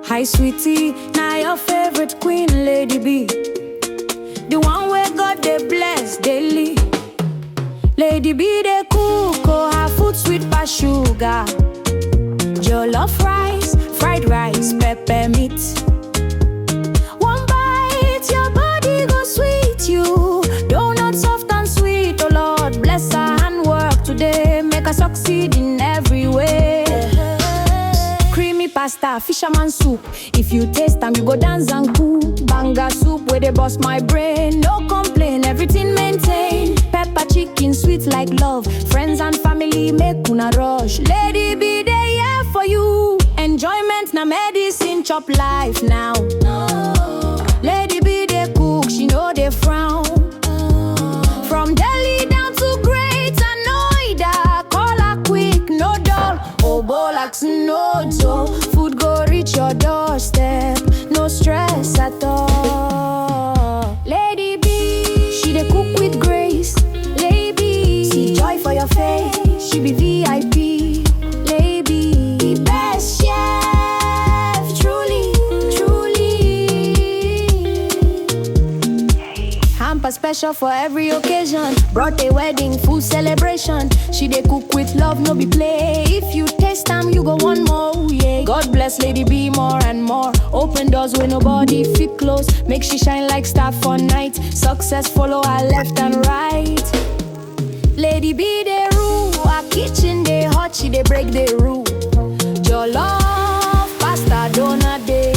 Hi sweetie, now your favorite queen, Lady B. The one where God they bless daily. Lady B they cook, oh her food sweet pass sugar. Jollof rice, fried rice, pepper meat. One bite, your body go sweet you. Donut soft and sweet, oh Lord bless her handwork today. Make her succeed in every way. Creamy pasta, fisherman soup. If you taste them, you go dance and cool. Banga soup where they bust my brain. No complain, everything maintain. Pepper chicken, sweet like love. Friends and family make una rush. Lady B, they here for you. Enjoyment na medicine, chop life now. Lady B, they cook, she know they frown. From Delhi down to Greater Noida, call her quick, no dull. Oh, Bolax, no dough. Food go reach your doorstep, no stress at all. Lady B, she dey cook with grace. Lady, see joy for your face. She be VIP. Lady, the best chef, truly, truly. Hamper special for every occasion. Brought a wedding, full celebration. She dey cook with love, no be play. If you taste them, you go one more, yeah. God bless Lady B more and more. Open doors where nobody fit close. Make she shine like star for night. Success follow her left and right. Lady B they rule, her kitchen they hot, she they break the rule. Jollof, pasta, donut day.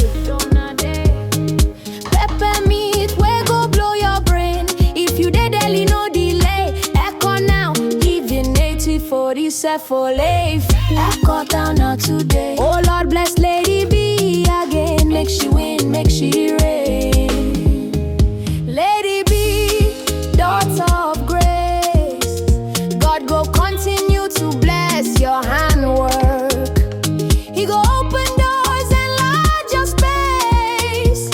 Pepper meat, we go blow your brain. If you dey deli, no delay. Echo now, even 8047 for life. Echo down now today. Oh Lord bless Lady B again. Make she win, make she reign. Lady B, daughter of grace. God go continue to bless your handwork. He go open doors and enlarge your space.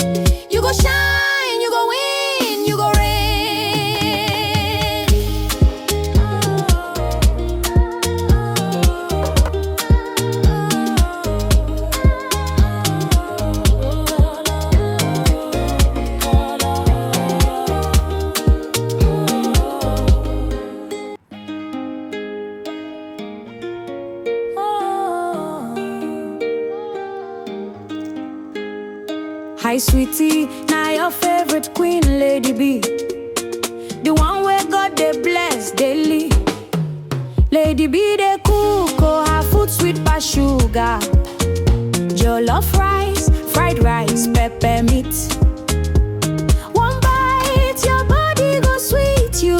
You go shine, you go win, you go reign. Hi sweetie, now your favorite queen, Lady B. The one where God they bless daily. Lady B they cook, oh her food sweet pass sugar. Jollof rice, fried rice, pepper meat. One bite, your body go sweet you.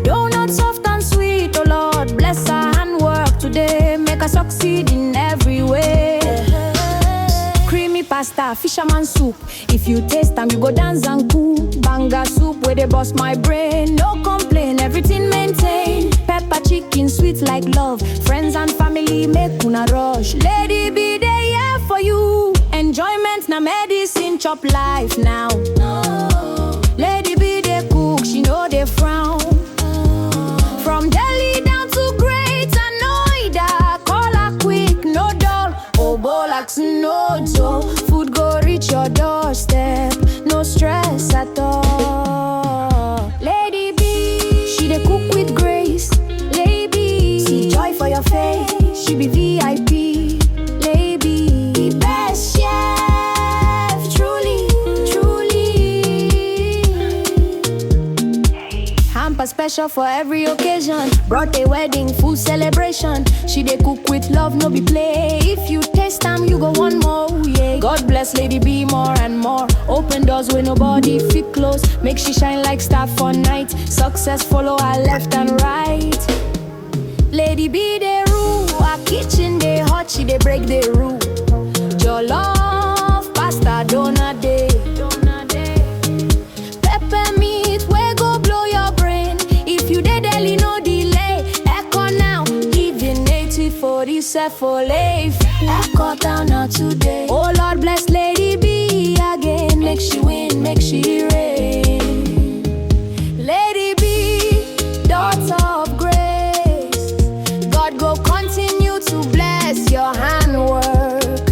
Donut soft and sweet, oh Lord bless her handwork today. Make her succeed in every way. Creamy pasta, fisherman soup. If you taste them, you go dance and cool. Banga soup where they bust my brain. No complain, everything maintain. Pepper chicken, sweet like love. Friends and family make una rush. Lady B, they here for you. Enjoyment na medicine, chop life now. Lady B, they cook, she know they frown. From Delhi down to Greater Noida, call her quick, no dull. Oh, Bolax, no dough. Food go reach your doorstep, no stress at all. Lady B, she dey cook with grace. Lady, see joy for your face. She be VIP. Lady, the best chef, truly, truly. Hamper special for every occasion. Brought a wedding, full celebration. She dey cook with love, no be play. If you taste them, you go one more, yeah. God bless Lady B more and more. Open doors where nobody fit close. Make she shine like star for night. Success follow her left and right. Lady B they rule, her kitchen they hot, she they break the rule. Jollof, pasta, donut day. Pepper meat, we go blow your brain. If you dey deli, no delay. Echo now, even 8047 for life. Echo down now today. Oh Lord bless Lady B again. Make she win, make she reign. Lady B, daughter of grace. God go continue to bless your handwork.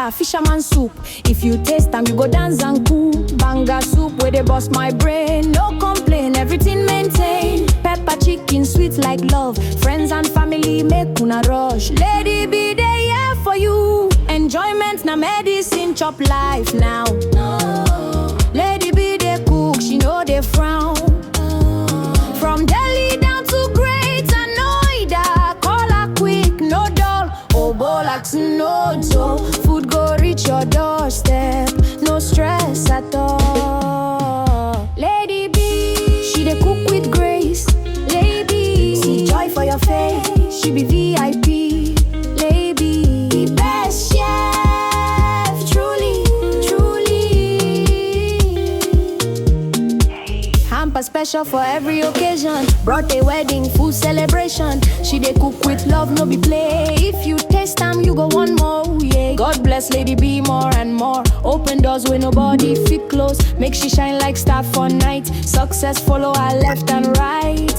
na fisherman soup. If you taste am, you go dance and cool. Banga soup where they bust my brain. No complain, everything maintain. Pepper chicken, sweet like love. Friends and family make una rush. Lady B, they here for you. Enjoyment na medicine, chop life now. Lady B, they cook, she know they frown. From Delhi down to Greater Noida, call her quick, no dull. Obolax, no dough. Food go reach your doorstep, no stress at all. Lady B, she dey cook with grace. Lady, see joy for your face. She be VIP. Lady, the best chef, truly, truly. Hamper special for every occasion. Birthday, wedding, food celebration. She dey cook with love, no be play. If you taste am, you go want more, yeah. God bless Lady B more and more. Open doors where nobody fit close. Make she shine like star for night. Success follow her left and right.